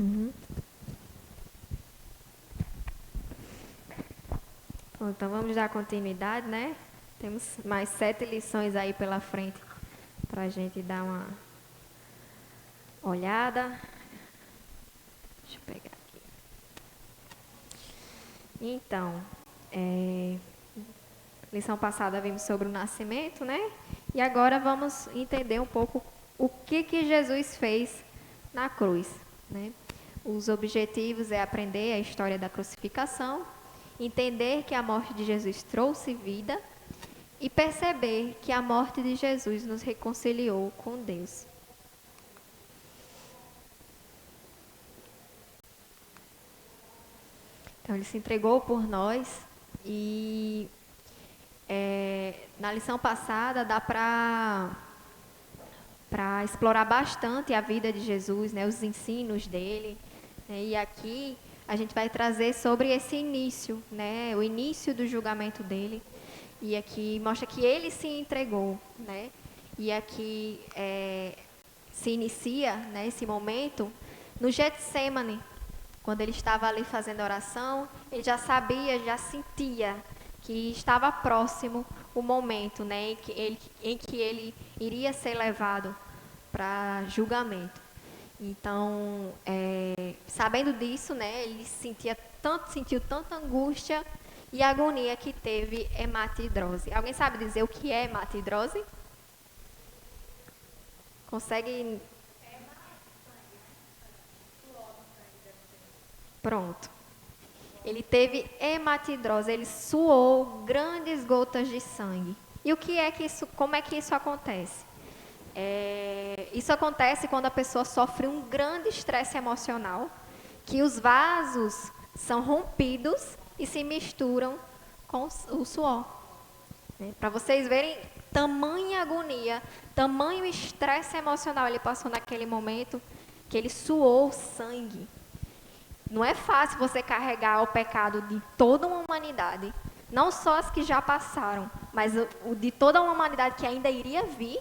Uhum. Bom, então vamos dar continuidade, né? Temos mais 7 lições aí pela frente para a gente dar uma olhada. Deixa eu pegar aqui. Então, lição passada vimos sobre o nascimento, né? E agora vamos entender um pouco o que Jesus fez na cruz, né? Os objetivos é aprender a história da crucificação, entender que a morte de Jesus trouxe vida e perceber que a morte de Jesus nos reconciliou com Deus. Então, ele se entregou por nós e na lição passada dá para explorar bastante a vida de Jesus, né, os ensinos dele, né, e aqui a gente vai trazer sobre esse início, né, o início do julgamento dele, e aqui mostra que ele se entregou, né, e aqui se inicia, né, esse momento no Getsemane, quando ele estava ali fazendo oração, ele já sabia, já sentia que estava próximo o momento, né, em que ele iria ser levado para julgamento. Então, sabendo disso, né, ele sentiu tanta angústia e agonia que teve hematidrose. Alguém sabe dizer o que é hematidrose? Consegue? Pronto. Ele teve hematidrose, ele suou grandes gotas de sangue. E como é que isso acontece? Isso acontece quando a pessoa sofre um grande estresse emocional, que os vasos são rompidos e se misturam com o suor. Para vocês verem tamanha agonia, tamanho estresse emocional ele passou naquele momento, que ele suou sangue. Não é fácil você carregar o pecado de toda uma humanidade, não só as que já passaram, mas o de toda uma humanidade que ainda iria vir,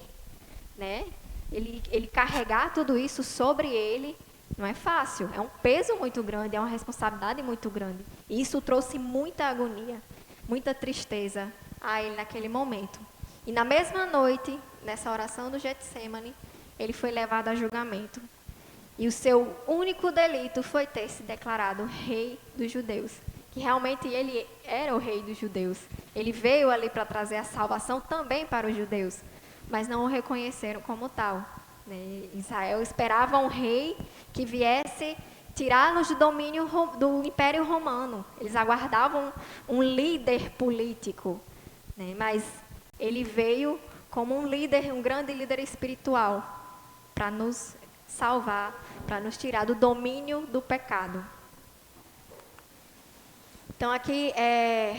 né? Ele carregar tudo isso sobre ele não é fácil, é um peso muito grande, é uma responsabilidade muito grande. E isso trouxe muita agonia, muita tristeza a ele naquele momento. E na mesma noite, nessa oração do Getsemane, ele foi levado a julgamento. E o seu único delito foi ter se declarado rei dos judeus. Que realmente ele era o rei dos judeus. Ele veio ali para trazer a salvação também para os judeus. Mas não o reconheceram como tal, né? Israel esperava um rei que viesse tirá-los do domínio do Império Romano. Eles aguardavam um líder político, né? Mas ele veio como um líder, um grande líder espiritual, para nos salvar, para nos tirar do domínio do pecado. Então aqui é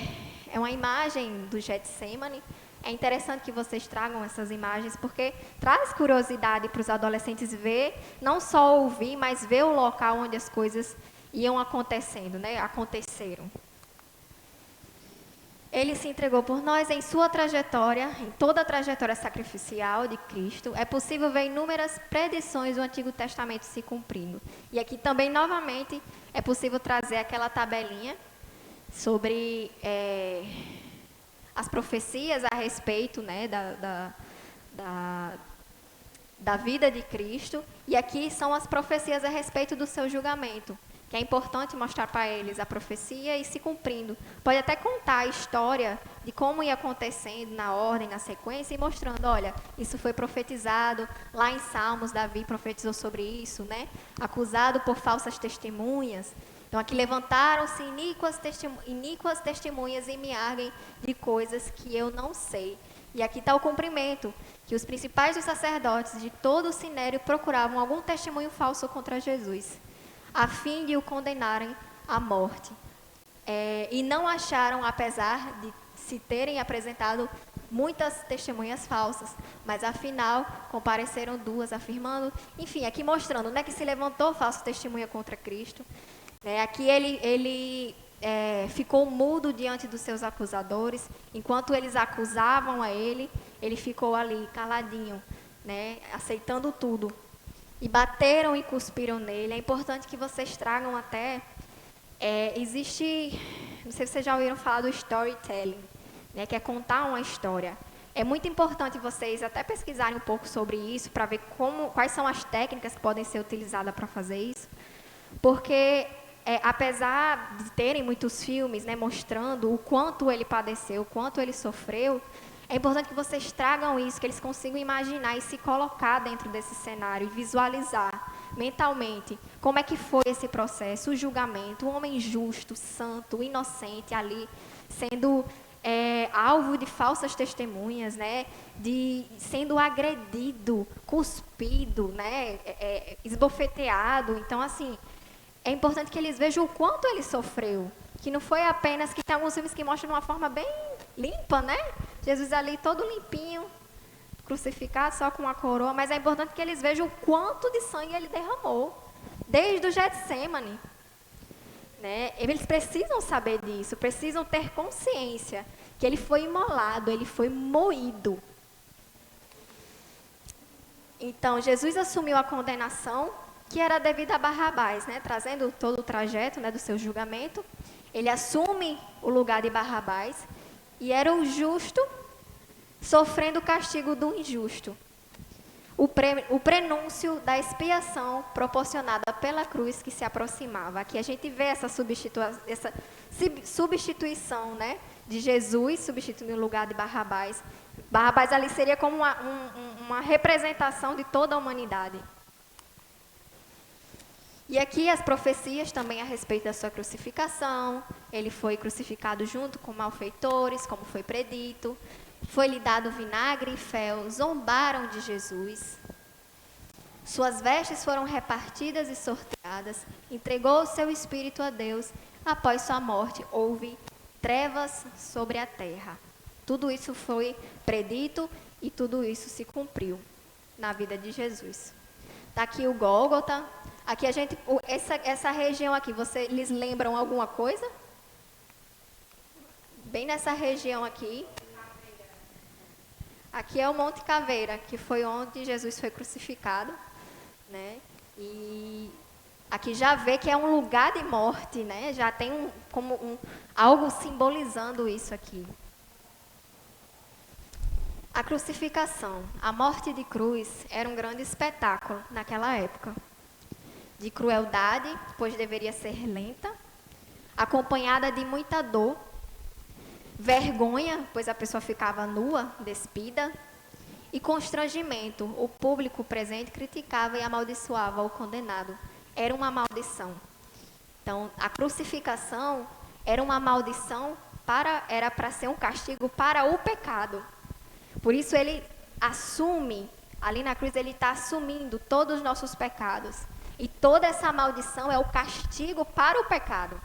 uma imagem do Getsemane. É interessante que vocês tragam essas imagens, porque traz curiosidade para os adolescentes ver, não só ouvir, mas ver o local onde as coisas iam acontecendo, né? Aconteceram. Ele se entregou por nós em sua trajetória, em toda a trajetória sacrificial de Cristo. É possível ver inúmeras predições do Antigo Testamento se cumprindo. E aqui também, novamente, é possível trazer aquela tabelinha sobre as profecias a respeito, né, da vida de Cristo. E aqui são as profecias a respeito do seu julgamento, que é importante mostrar para eles a profecia e se cumprindo. Pode até contar a história de como ia acontecendo na ordem, na sequência, e mostrando, olha, isso foi profetizado, lá em Salmos, Davi profetizou sobre isso, né? Acusado por falsas testemunhas. Então, aqui levantaram-se iníquas testemunhas e me arguem de coisas que eu não sei. E aqui está o cumprimento, que os principais dos sacerdotes de todo o Sinédrio procuravam algum testemunho falso contra Jesus, a fim de o condenarem à morte. E não acharam, apesar de se terem apresentado muitas testemunhas falsas, mas afinal compareceram 2 afirmando, enfim, aqui mostrando, né, que se levantou falsa testemunha contra Cristo. Aqui ele ficou mudo diante dos seus acusadores, enquanto eles acusavam a ele, ele ficou ali caladinho, né, aceitando tudo. e bateram e cuspiram nele. É importante que vocês tragam até... existe... Não sei se vocês já ouviram falar do storytelling, né, que é contar uma história. É muito importante vocês até pesquisarem um pouco sobre isso, para ver quais são as técnicas que podem ser utilizadas para fazer isso. Porque, apesar de terem muitos filmes, né, mostrando o quanto ele padeceu, o quanto ele sofreu, é importante que vocês tragam isso, que eles consigam imaginar e se colocar dentro desse cenário e visualizar mentalmente como é que foi esse processo, o julgamento, um homem justo, santo, inocente ali, sendo alvo de falsas testemunhas, né, sendo agredido, cuspido, né, esbofeteado. Então, assim, é importante que eles vejam o quanto ele sofreu, que não foi apenas que tem alguns filmes que mostram de uma forma bem limpa, né? Jesus ali todo limpinho, crucificado só com uma coroa, mas é importante que eles vejam o quanto de sangue ele derramou, desde o Getsemane, né? Eles precisam saber disso, precisam ter consciência que ele foi imolado, ele foi moído. Então, Jesus assumiu a condenação que era devida a Barrabás, né? Trazendo todo o trajeto, né, do seu julgamento. Ele assume o lugar de Barrabás e era o justo sofrendo o castigo do injusto. O prenúncio da expiação proporcionada pela cruz que se aproximava. Aqui a gente vê essa substituição, né, de Jesus substituindo o lugar de Barrabás. Barrabás ali seria como uma representação de toda a humanidade. E aqui as profecias também a respeito da sua crucificação. Ele foi crucificado junto com malfeitores, como foi predito. Foi-lhe dado vinagre e fel, zombaram de Jesus. Suas vestes foram repartidas e sorteadas. Entregou o seu espírito a Deus. Após sua morte, houve trevas sobre a terra. Tudo isso foi predito e tudo isso se cumpriu na vida de Jesus. Está aqui o Gólgota. Aqui a gente, essa região aqui, lhes lembram alguma coisa? Bem nessa região aqui. Aqui é o Monte Caveira, que foi onde Jesus foi crucificado, né? E aqui já vê que é um lugar de morte, né? Já tem algo simbolizando isso aqui. A crucificação, a morte de cruz, era um grande espetáculo naquela época. De crueldade, pois deveria ser lenta, acompanhada de muita dor, vergonha, pois a pessoa ficava nua, despida, e constrangimento. O público presente criticava e amaldiçoava o condenado. Era uma maldição. Então, a crucificação era uma maldição, era para ser um castigo para o pecado. Por isso ele assume, ali na cruz ele está assumindo todos os nossos pecados. E toda essa maldição é o castigo para o pecado.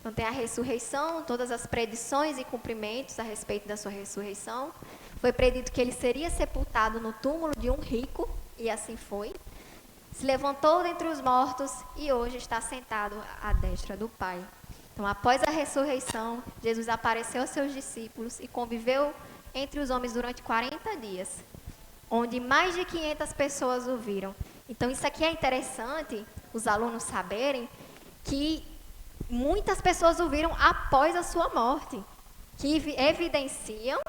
Então tem a ressurreição, todas as predições e cumprimentos a respeito da sua ressurreição. Foi predito que ele seria sepultado no túmulo de um rico, e assim foi. Se levantou dentre os mortos e hoje está sentado à destra do Pai. Então, após a ressurreição, Jesus apareceu aos seus discípulos e conviveu entre os homens durante 40 dias, onde mais de 500 pessoas o viram. Então, isso aqui é interessante, os alunos saberem, que muitas pessoas o viram após a sua morte, que evidenciam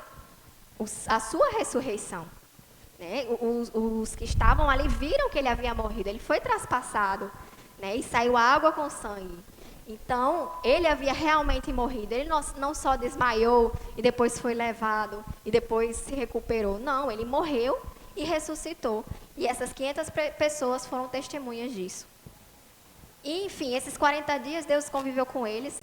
a sua ressurreição. Né? Os que estavam ali viram que ele havia morrido, ele foi traspassado, né? E saiu água com sangue. Então, ele havia realmente morrido. Ele não só desmaiou e depois foi levado e depois se recuperou. Não, ele morreu e ressuscitou. E essas 500 pessoas foram testemunhas disso. E, enfim, esses 40 dias Deus conviveu com eles.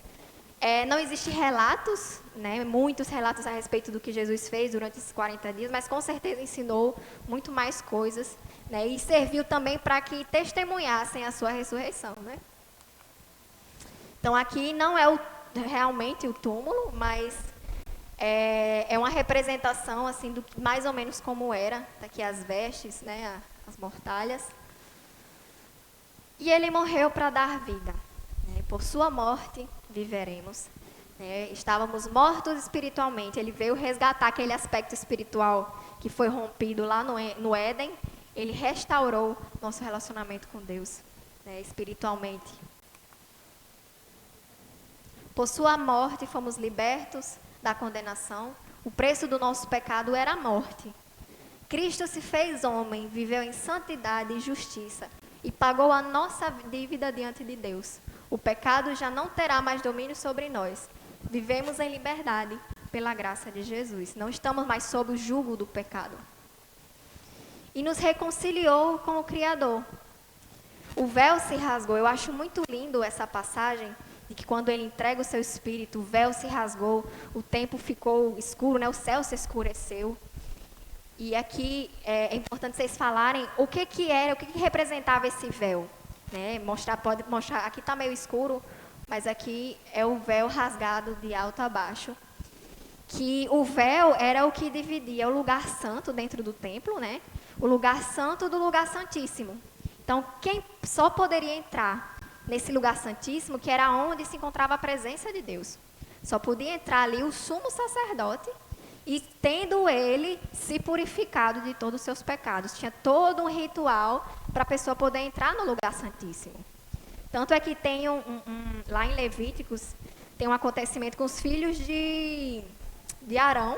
Não existem relatos, né, muitos relatos a respeito do que Jesus fez durante esses 40 dias, mas com certeza ensinou muito mais coisas, né, e serviu também para que testemunhassem a sua ressurreição. Né? Então, aqui não é realmente o túmulo, mas é uma representação assim, do mais ou menos como era. Tá aqui as vestes, né, as mortalhas. E ele morreu para dar vida. Né? Por sua morte, viveremos. Né? Estávamos mortos espiritualmente. Ele veio resgatar aquele aspecto espiritual que foi rompido lá no Éden, ele restaurou nosso relacionamento com Deus, né, espiritualmente. Por sua morte fomos libertos da condenação. O preço do nosso pecado era a morte. Cristo se fez homem, viveu em santidade e justiça e pagou a nossa dívida diante de Deus. O pecado já não terá mais domínio sobre nós. Vivemos em liberdade pela graça de Jesus. Não estamos mais sob o jugo do pecado. E nos reconciliou com o Criador. O véu se rasgou. Eu acho muito lindo essa passagem de que quando ele entrega o seu espírito, o véu se rasgou, o tempo ficou escuro, né? O céu se escureceu. E aqui é importante vocês falarem o que era, o que representava esse véu, né? Pode mostrar, aqui está meio escuro, mas aqui é o véu rasgado de alto a baixo. Que o véu era o que dividia o lugar santo dentro do templo, né? O lugar santo do lugar santíssimo. Então, quem só poderia entrar nesse lugar santíssimo, que era onde se encontrava a presença de Deus. Só podia entrar ali o sumo sacerdote e tendo ele se purificado de todos os seus pecados. Tinha todo um ritual para a pessoa poder entrar no lugar santíssimo. Tanto é que tem lá em Levíticos, tem um acontecimento com os filhos de Arão,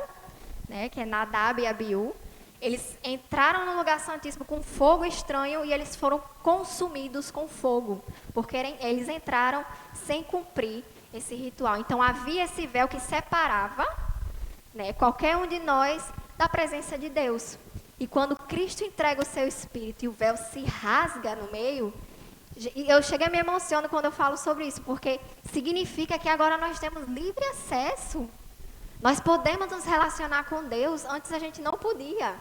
né, que é Nadab e Abiú. Eles entraram no lugar santíssimo com fogo estranho e eles foram consumidos com fogo, porque eles entraram sem cumprir esse ritual. Então havia esse véu que separava, né, qualquer um de nós da presença de Deus. E quando Cristo entrega o seu espírito e o véu se rasga no meio, eu chego a me emociono quando eu falo sobre isso, porque significa que agora nós temos livre acesso. Nós podemos nos relacionar com Deus, antes a gente não podia.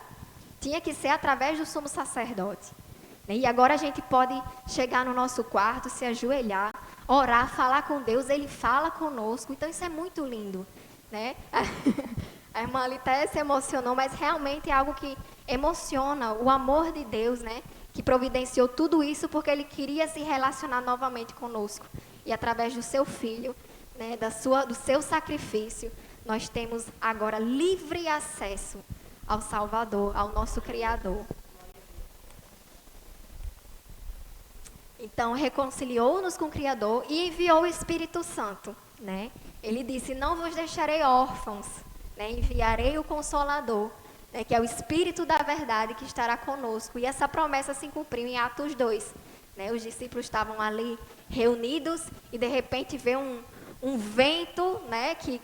Tinha que ser através do sumo sacerdote. E agora a gente pode chegar no nosso quarto, se ajoelhar, orar, falar com Deus, Ele fala conosco. Então isso é muito lindo, né? A irmã ali até se emocionou, mas realmente é algo que emociona, o amor de Deus, né? Que providenciou tudo isso porque Ele queria se relacionar novamente conosco. E através do seu Filho, né, do seu sacrifício, nós temos agora livre acesso ao Salvador, ao nosso Criador. Então, reconciliou-nos com o Criador e enviou o Espírito Santo, né? Ele disse, não vos deixarei órfãos, né? Enviarei o Consolador, né? Que é o Espírito da verdade que estará conosco. E essa promessa se cumpriu em Atos 2. Né? Os discípulos estavam ali reunidos e de repente veio um vento, né, que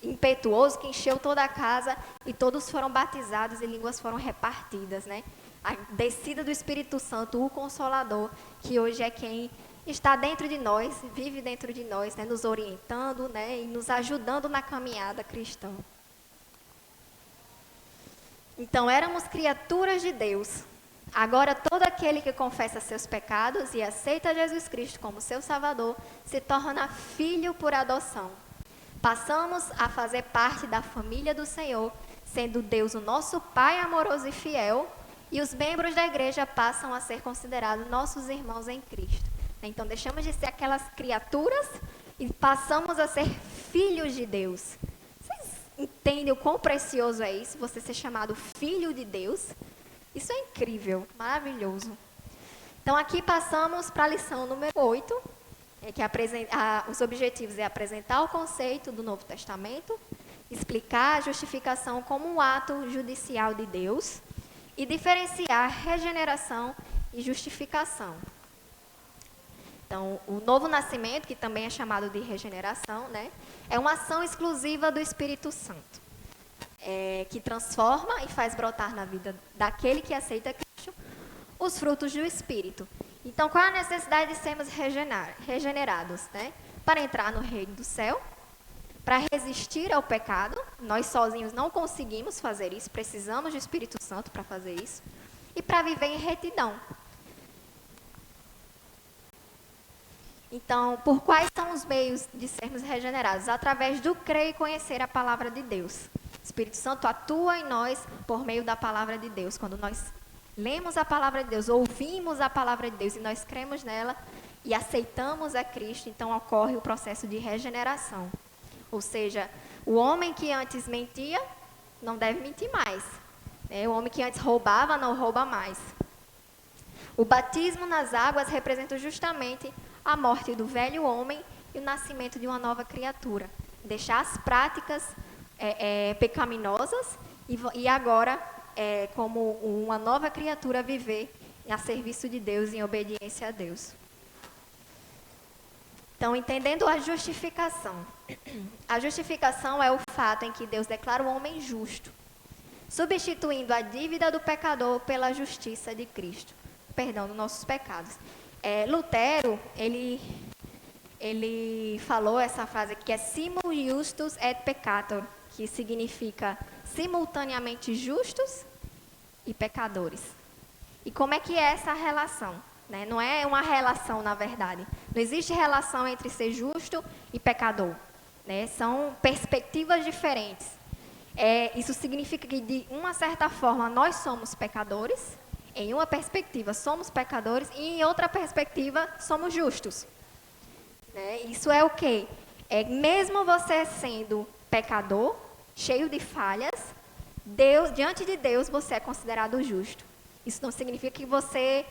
impetuoso, que encheu toda a casa e todos foram batizados e línguas foram repartidas, né? A descida do Espírito Santo, o Consolador, que hoje é quem está dentro de nós, vive dentro de nós, né, nos orientando, né, e nos ajudando na caminhada cristã. Então, éramos criaturas de Deus. Agora, todo aquele que confessa seus pecados e aceita Jesus Cristo como seu Salvador, se torna filho por adoção. Passamos a fazer parte da família do Senhor, sendo Deus o nosso Pai amoroso e fiel, e os membros da igreja passam a ser considerados nossos irmãos em Cristo. Então, deixamos de ser aquelas criaturas e passamos a ser filhos de Deus. Vocês entendem o quão precioso é isso, você ser chamado filho de Deus? Isso é incrível, maravilhoso. Então, aqui passamos para a lição número 8, que os objetivos é apresentar o conceito do Novo Testamento, explicar a justificação como um ato judicial de Deus e diferenciar regeneração e justificação. Então, o novo nascimento, que também é chamado de regeneração, né, é uma ação exclusiva do Espírito Santo. Que transforma e faz brotar na vida daquele que aceita Cristo os frutos do Espírito. Então, qual é a necessidade de sermos regenerados? Né? Para entrar no reino do céu, para resistir ao pecado, nós sozinhos não conseguimos fazer isso, precisamos do Espírito Santo para fazer isso, e para viver em retidão. Então, por quais são os meios de sermos regenerados? Através do crer e conhecer a palavra de Deus. O Espírito Santo atua em nós por meio da palavra de Deus. Quando nós lemos a palavra de Deus, ouvimos a palavra de Deus e nós cremos nela e aceitamos a Cristo, então ocorre o processo de regeneração. Ou seja, o homem que antes mentia, não deve mentir mais. O homem que antes roubava, não rouba mais. O batismo nas águas representa justamente a morte do velho homem e o nascimento de uma nova criatura. Deixar as práticas pecaminosas e agora, como uma nova criatura, viver a serviço de Deus, em obediência a Deus. Então, entendendo a justificação. A justificação é o fato em que Deus declara o homem justo, substituindo a dívida do pecador pela justiça de Cristo, perdão dos nossos pecados. Lutero, ele falou essa frase aqui, que é simul justus et peccator, que significa simultaneamente justos e pecadores. E como é que é essa relação? Não é uma relação, na verdade. Não existe relação entre ser justo e pecador. São perspectivas diferentes. Isso significa que, de uma certa forma, nós somos pecadores. Em uma perspectiva, somos pecadores. E em outra perspectiva, somos justos. Isso é o quê? Mesmo você sendo pecador, cheio de falhas, diante de Deus, você é considerado justo. Isso não significa que você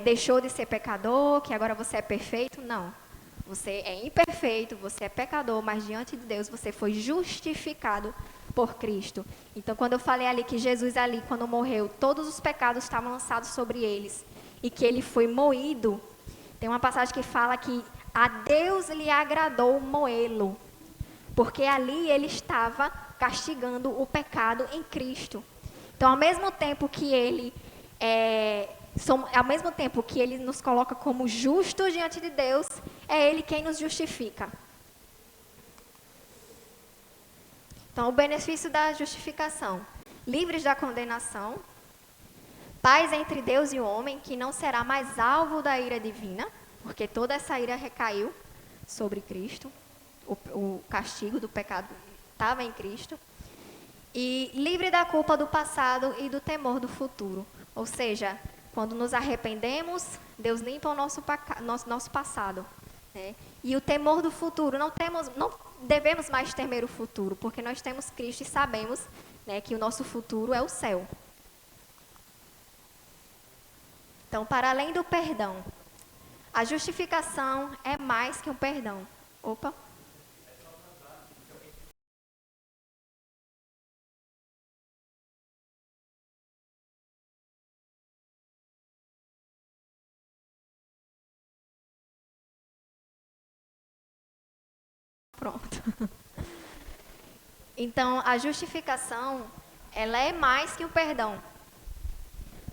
deixou de ser pecador, que agora você é perfeito. Não. Você é imperfeito, você é pecador, mas diante de Deus você foi justificado por Cristo. Então, quando eu falei ali que Jesus ali, quando morreu, todos os pecados estavam lançados sobre eles e que ele foi moído, tem uma passagem que fala que a Deus lhe agradou moê-lo, porque ali ele estava castigando o pecado em Cristo. Então, ao mesmo tempo que ele nos coloca como justos diante de Deus, é Ele quem nos justifica. Então, o benefício da justificação: livres da condenação, paz entre Deus e o homem, que não será mais alvo da ira divina, porque toda essa ira recaiu sobre Cristo, o castigo do pecado estava em Cristo, e livre da culpa do passado e do temor do futuro. Ou seja, quando nos arrependemos, Deus limpa o nosso passado. E o temor do futuro, não devemos mais temer o futuro, porque nós temos Cristo e sabemos que o nosso futuro é o céu. Então, para além do perdão, a justificação é mais que um perdão. Opa! Pronto. Então, a justificação, ela é mais que um perdão.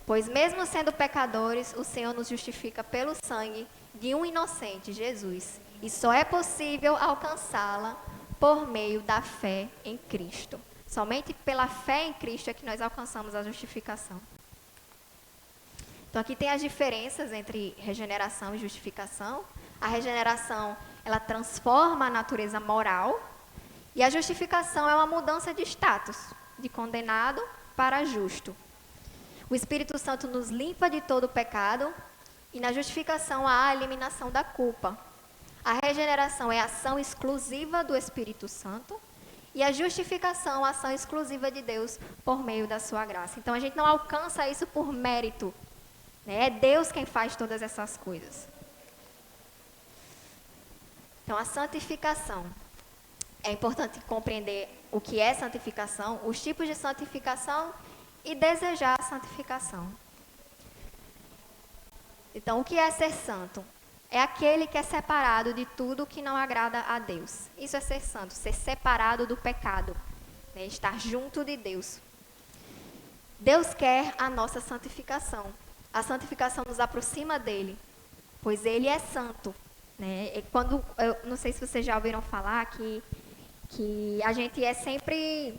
Pois mesmo sendo pecadores, o Senhor nos justifica pelo sangue de um inocente, Jesus. E só é possível alcançá-la por meio da fé em Cristo. Somente pela fé em Cristo é que nós alcançamos a justificação. Então, aqui tem as diferenças entre regeneração e justificação. A regeneração, ela transforma a natureza moral, e a justificação é uma mudança de status, de condenado para justo. O Espírito Santo nos limpa de todo o pecado, e na justificação há a eliminação da culpa. A regeneração é a ação exclusiva do Espírito Santo, e a justificação é a ação exclusiva de Deus por meio da sua graça. Então, a gente não alcança isso por mérito. É Deus quem faz todas essas coisas. Então, a santificação. É importante compreender o que é santificação, os tipos de santificação e desejar a santificação. Então, o que é ser santo? É aquele que é separado de tudo que não agrada a Deus. Isso é ser santo, ser separado do pecado, estar junto de Deus. Deus quer a nossa santificação. A santificação nos aproxima dele, pois ele é santo. Eu não sei se vocês já ouviram falar que a gente sempre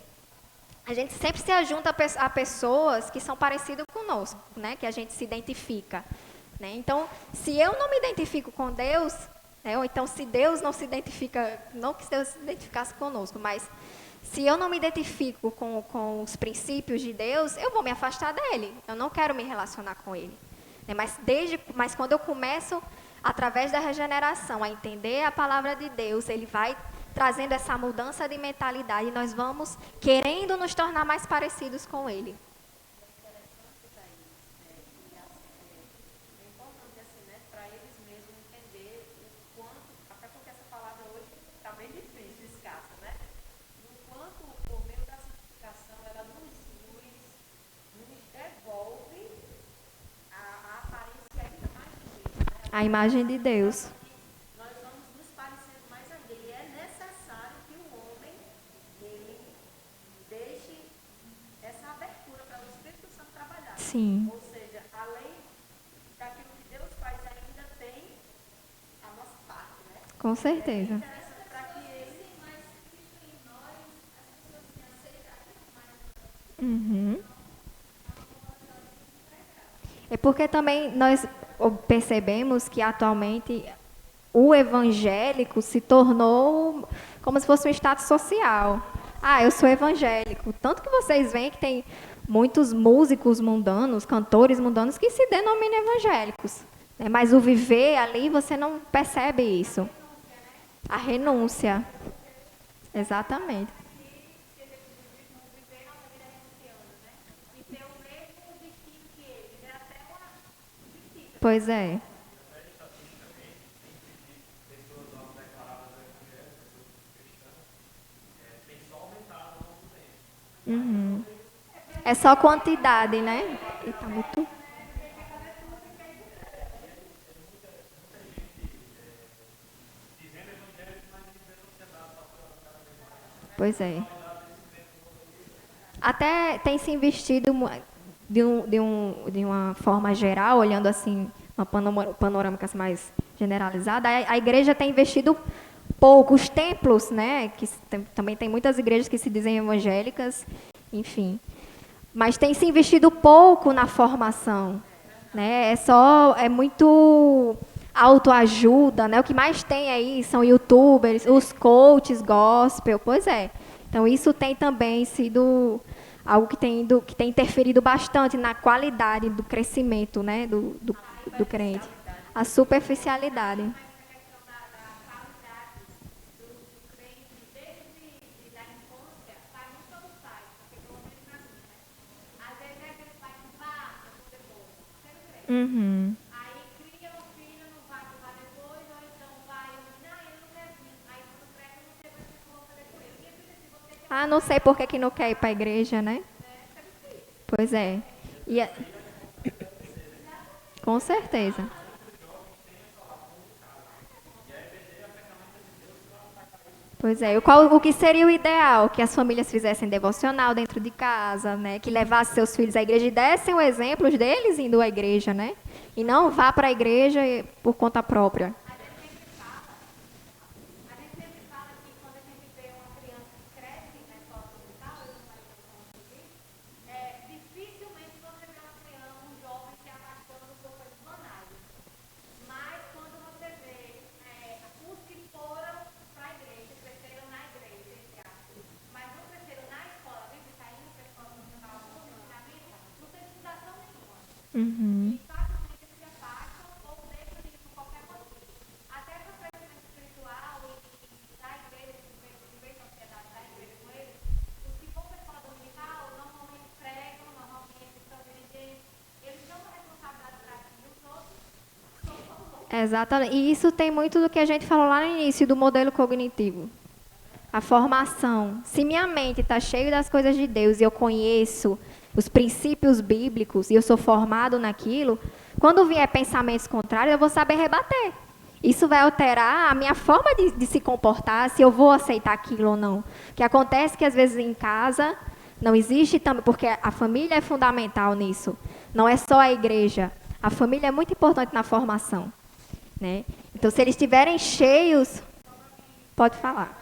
se ajunta a pessoas que são parecidas conosco, que a gente se identifica. Então, se eu não me identifico com Deus, ou então se Deus não se identifica, não que Deus se identificasse conosco, mas se eu não me identifico com os princípios de Deus, eu vou me afastar dele, eu não quero me relacionar com ele. Mas quando eu começo, através da regeneração, a entender a palavra de Deus, ele vai trazendo essa mudança de mentalidade, nós vamos querendo nos tornar mais parecidos com Ele. A imagem de Deus. Sim. Ou seja, além daquilo que Deus faz, ainda tem a nossa parte, né? Com certeza. Para que ele... Uhum. É porque também nós percebemos que atualmente o evangélico se tornou como se fosse um status social. Ah, eu sou evangélico. Tanto que vocês veem que tem muitos músicos mundanos, cantores mundanos que se denominam evangélicos. Né? Mas o viver ali, você não percebe isso. A renúncia. Exatamente. Pois é. Uhum. É só quantidade, né? E tá muito... Pois é. Até tem se investido de uma forma geral, olhando assim, uma panorâmica mais generalizada, a igreja tem investido pouco. Os templos, né, que também tem muitas igrejas que se dizem evangélicas, enfim. Mas tem se investido pouco na formação, né? É muito autoajuda, né? O que mais tem aí são youtubers, os coaches gospel, pois é. Então isso tem também sido algo que tem interferido bastante na qualidade do crescimento, né, do crente. A superficialidade. Uhum. Ah, não sei por que não quer ir para a igreja, né? Pois é. E é- Com certeza. Pois é. O que seria o ideal? Que as famílias fizessem devocional dentro de casa, né? Que levassem seus filhos à igreja e dessem o exemplo deles indo à igreja, né? E não vá para a igreja por conta própria. Uhum. Exatamente. E isso tem muito do que a gente falou lá no início do modelo cognitivo. A formação. Se minha mente está cheia das coisas de Deus e eu conheço os princípios bíblicos e eu sou formado naquilo, quando vier pensamentos contrários, eu vou saber rebater. Isso vai alterar a minha forma de se comportar, se eu vou aceitar aquilo ou não. O que acontece é que às vezes em casa não existe também, porque a família é fundamental nisso. Não é só a igreja. A família é muito importante na formação. Né? Então, se eles estiverem cheios, pode falar.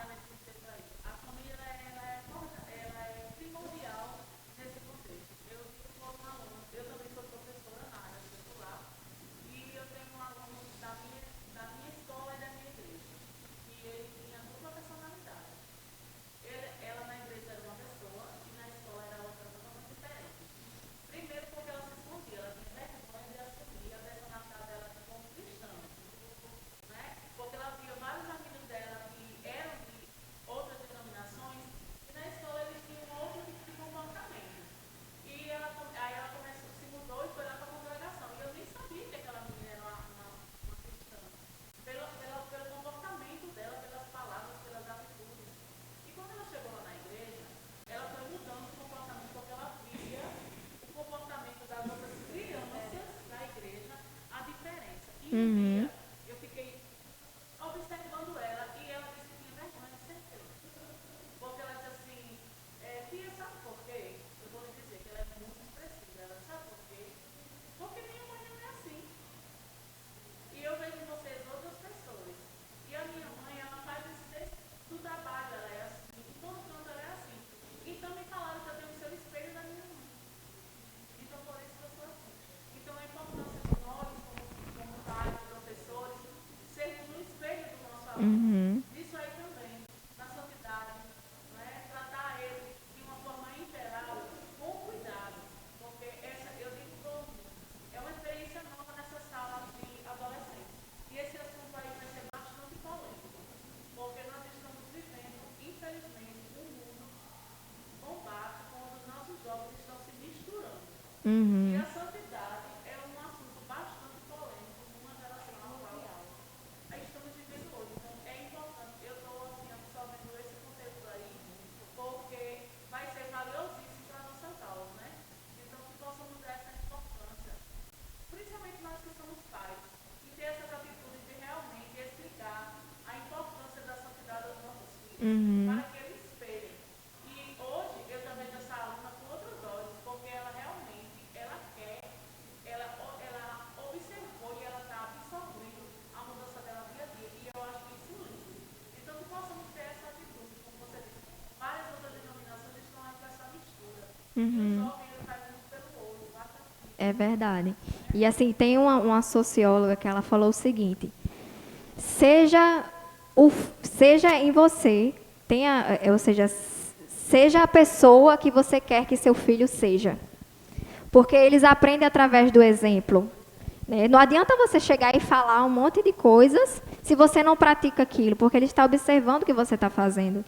Uhum. Eu fiquei observando ela e ela disse que tinha vergonha, certeza. Porque ela disse assim, tia, sabe por quê? Eu vou lhe dizer que ela é muito expressiva. Ela sabe por quê? Porque minha mãe não é assim. E eu vejo em vocês outras pessoas. E a minha mãe, ela faz isso do trabalho, ela é assim. De todo canto ela é assim. Então me falaram que eu tenho que ser o espelho da minha mãe. Então por isso que eu sou assim. Então a importância de nós, como pais, professores, sermos um espelho do nosso aluno. Uhum. Isso aí também, na santidade, né? Tratar ele de uma forma integral, com cuidado. Porque essa, eu digo todo mundo, é uma experiência nova nessa sala de adolescentes. E esse assunto aí vai ser bastante polêmico. Porque nós estamos vivendo, infelizmente, um mundo bombástico, onde os nossos jovens estão se misturando. E Uhum. a santidade é um assunto bastante polêmico numa geração atual. Aí estamos vivendo hoje. Então é importante, eu estou assim, absorvendo esse conteúdo aí, porque vai ser valiosíssimo para a nossa causa, né? Então que possamos dar essa importância, principalmente nós que somos pais, e ter essas atitudes de realmente explicar a importância da santidade aos nossos filhos, Uhum. para que eles espelhem. E hoje eu também vejo essa aluna com outros olhos, porque ela realmente, ela quer, ela observou e ela está absorvendo a mudança dela dia a dia. E eu acho isso lindo. Então que possamos ter essa atitude, como você disse, várias outras denominações estão aí com essa mistura. E o Uhum. jovem, ele faz muito pelo olho, bata aqui. É verdade. E assim, tem uma socióloga que ela falou o seguinte: seja, seja em você, ou seja, seja a pessoa que você quer que seu filho seja. Porque eles aprendem através do exemplo. Né? Não adianta você chegar e falar um monte de coisas se você não pratica aquilo, porque ele está observando o que você está fazendo.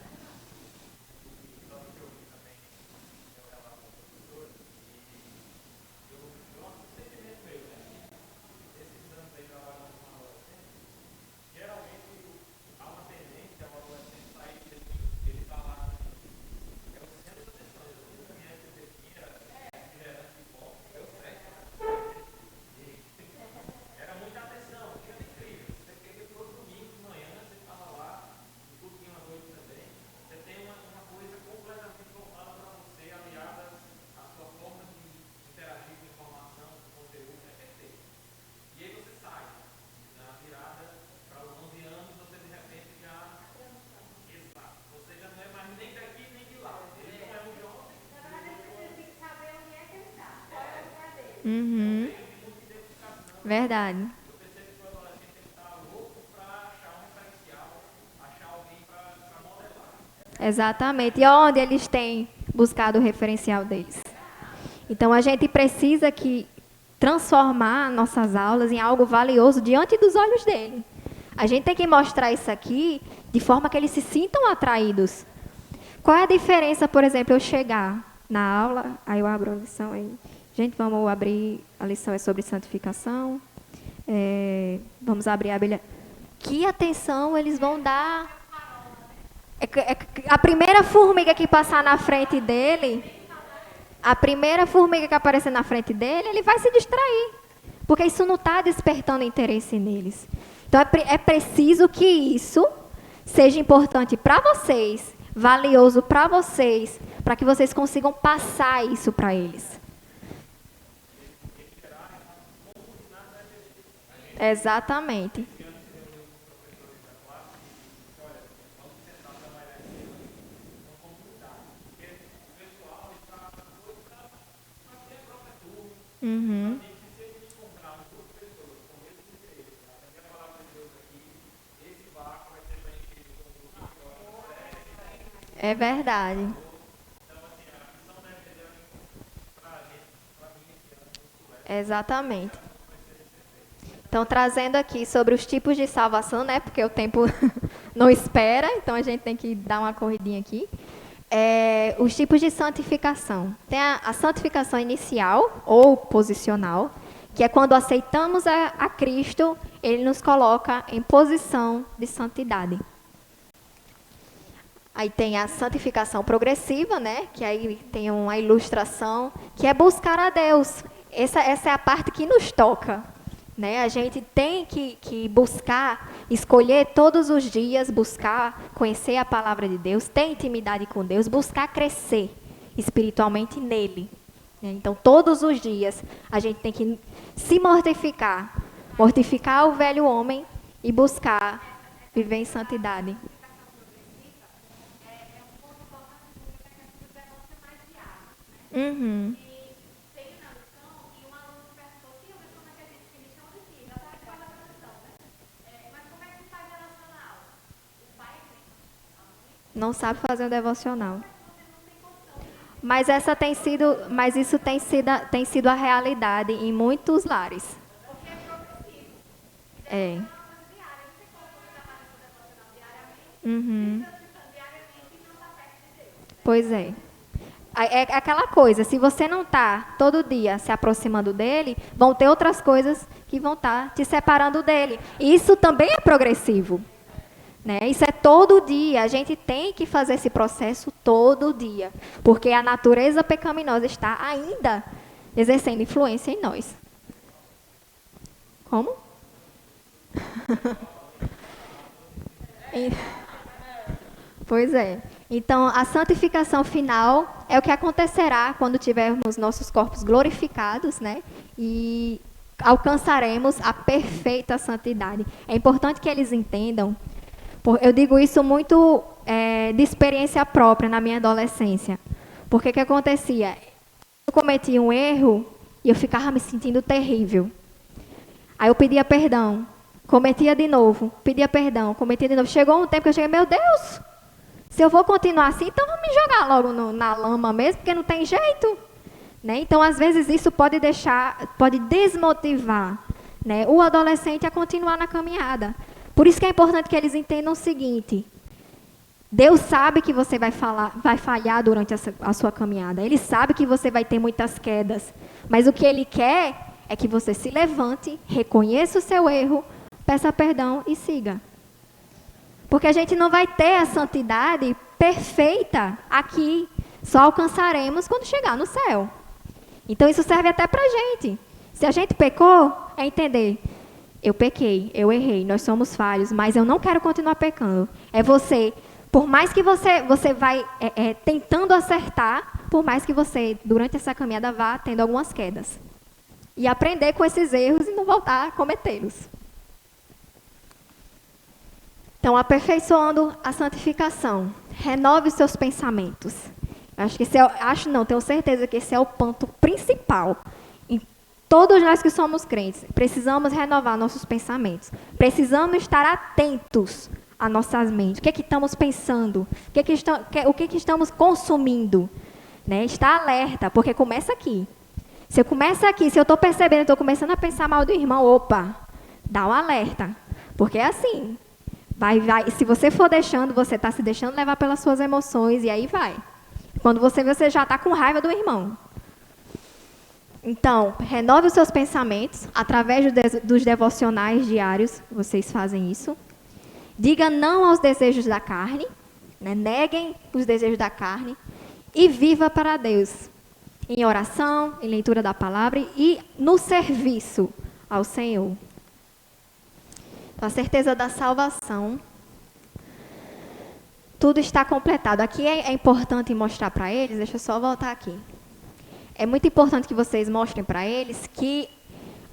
Uhum. Verdade. Exatamente. E onde eles têm buscado o referencial deles. Então a gente precisa que transformar nossas aulas em algo valioso diante dos olhos dele. A gente tem que mostrar isso aqui de forma que eles se sintam atraídos. Qual é a diferença, por exemplo, eu chegar na aula, aí eu abro a lição aí. Gente, vamos abrir, a lição é sobre santificação. Vamos abrir a Bíblia. Que atenção eles vão dar. A primeira formiga que passar na frente dele, a primeira formiga que aparecer na frente dele, ele vai se distrair. Porque isso não está despertando interesse neles. Então é preciso que isso seja importante para vocês, valioso para vocês, para que vocês consigam passar isso para eles. Exatamente. Uhum. É verdade. Exatamente. Então, trazendo aqui sobre os tipos de salvação, né? Porque o tempo não espera, então a gente tem que dar uma corridinha aqui. Os tipos de santificação. Tem a santificação inicial ou posicional, que é quando aceitamos a Cristo, ele nos coloca em posição de santidade. Aí tem a santificação progressiva, né? Que aí tem uma ilustração, que é buscar a Deus. Essa é a parte que nos toca. né? A gente tem que buscar, escolher todos os dias, buscar conhecer a palavra de Deus, ter intimidade com Deus, buscar crescer espiritualmente nele. Né? Então, todos os dias, a gente tem que se mortificar, mortificar o velho homem e buscar viver em santidade. Uhum. Não sabe fazer um devocional. Mas isso tem sido a realidade em muitos lares. É. Uhum. Pois é. É aquela coisa, se você não está todo dia se aproximando dele, vão ter outras coisas que vão estar te separando dele. E isso também é progressivo. Né? Isso é todo dia, a gente tem que fazer esse processo todo dia, porque a natureza pecaminosa está ainda exercendo influência em nós. Como? Pois é. Então, a santificação final é o que acontecerá quando tivermos nossos corpos glorificados, né? E alcançaremos a perfeita santidade. É importante que eles entendam. Eu digo isso muito de experiência própria na minha adolescência. Porque o que acontecia? Eu cometia um erro e eu ficava me sentindo terrível. Aí eu pedia perdão, cometia de novo, pedia perdão, cometia de novo. Chegou um tempo que eu cheguei, meu Deus, se eu vou continuar assim, então vou me jogar logo na lama mesmo, porque não tem jeito. Né? Então, às vezes, isso pode desmotivar, né, o adolescente a continuar na caminhada. Por isso que é importante que eles entendam o seguinte: Deus sabe que você vai falhar durante a sua caminhada. Ele sabe que você vai ter muitas quedas. Mas o que Ele quer é que você se levante, reconheça o seu erro, peça perdão e siga. Porque a gente não vai ter a santidade perfeita aqui. Só alcançaremos quando chegar no céu. Então isso serve até para a gente. Se a gente pecou, é entender. Eu pequei, eu errei, nós somos falhos, mas eu não quero continuar pecando. É você, por mais que você vai tentando acertar, por mais que você, durante essa caminhada, vá tendo algumas quedas. E aprender com esses erros e não voltar a cometê-los. Então, aperfeiçoando a santificação. Renove os seus pensamentos. Tenho certeza que esse é o ponto principal. Todos nós que somos crentes, precisamos renovar nossos pensamentos. Precisamos estar atentos às nossas mentes. O que é que estamos pensando? O que estamos consumindo? Né? Estar alerta, porque começa aqui. Se eu estou percebendo, estou começando a pensar mal do irmão, opa, dá um alerta. Porque é assim, se você for deixando, você está se deixando levar pelas suas emoções, e aí vai. Quando você vê, você já está com raiva do irmão. Então, renove os seus pensamentos através dos devocionais diários, vocês fazem isso. Diga não aos desejos da carne, né? Neguem os desejos da carne e viva para Deus. Em oração, em leitura da palavra e no serviço ao Senhor. Com a certeza da salvação, tudo está completado. Aqui é importante mostrar para eles, deixa eu só voltar aqui. É muito importante que vocês mostrem para eles que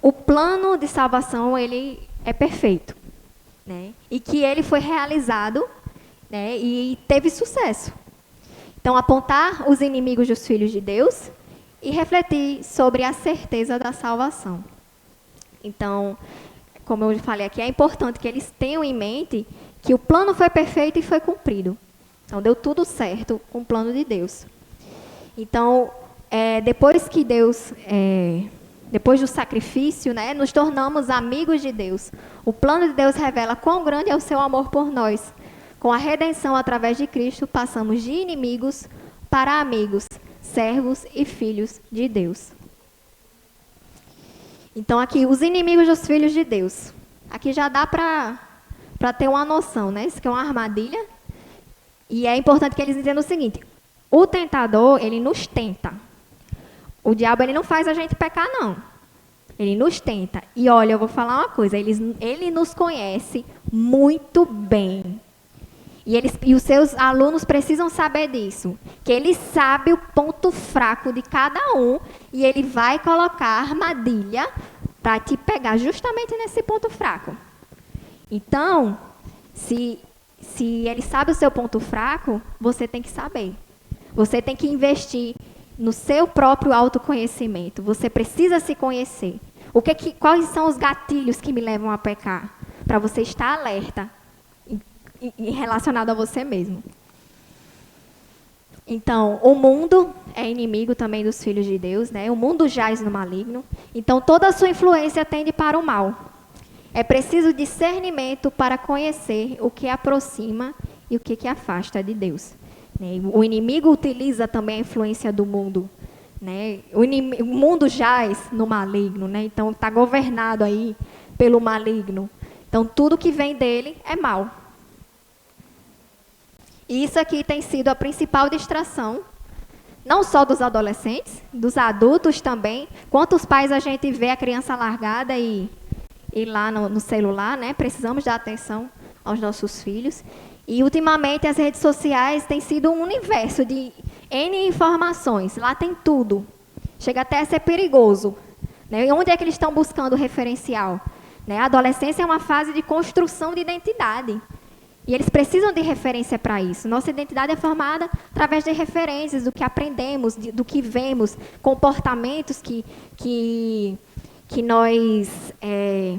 o plano de salvação, ele é perfeito. Né? E que ele foi realizado, né? E teve sucesso. Então, apontar os inimigos dos filhos de Deus e refletir sobre a certeza da salvação. Então, como eu falei aqui, é importante que eles tenham em mente que o plano foi perfeito e foi cumprido. Então, deu tudo certo com o plano de Deus. Então, depois do sacrifício, né, nos tornamos amigos de Deus. O plano de Deus revela quão grande é o seu amor por nós. Com a redenção através de Cristo, passamos de inimigos para amigos, servos e filhos de Deus. Então, aqui, os inimigos dos filhos de Deus. Aqui já dá para ter uma noção, né? Isso aqui é uma armadilha. E é importante que eles entendam o seguinte: o tentador, ele nos tenta. O diabo, ele não faz a gente pecar, não. Ele nos tenta. E olha, eu vou falar uma coisa, ele nos conhece muito bem. E os seus alunos precisam saber disso, que ele sabe o ponto fraco de cada um e ele vai colocar a armadilha para te pegar justamente nesse ponto fraco. Então, se ele sabe o seu ponto fraco, você tem que saber. Você tem que investir no seu próprio autoconhecimento. Você precisa se conhecer. Quais são os gatilhos que me levam a pecar? Para você estar alerta e relacionado a você mesmo. Então, o mundo é inimigo também dos filhos de Deus, né? O mundo jaz no maligno. Então, toda a sua influência tende para o mal. É preciso discernimento para conhecer o que aproxima e o que afasta de Deus. O inimigo utiliza também a influência do mundo. Né? O mundo jaz no maligno, né? Então está governado aí pelo maligno. Então tudo que vem dele é mal. E isso aqui tem sido a principal distração, não só dos adolescentes, dos adultos também. Quantos pais a gente vê a criança largada e lá no celular, né? Precisamos dar atenção aos nossos filhos. E ultimamente as redes sociais têm sido um universo de N informações. Lá tem tudo. Chega até a ser perigoso. Né? E onde é que eles estão buscando referencial? Né? A adolescência é uma fase de construção de identidade. E eles precisam de referência para isso. Nossa identidade é formada através de referências, do que aprendemos, do que vemos, comportamentos que nós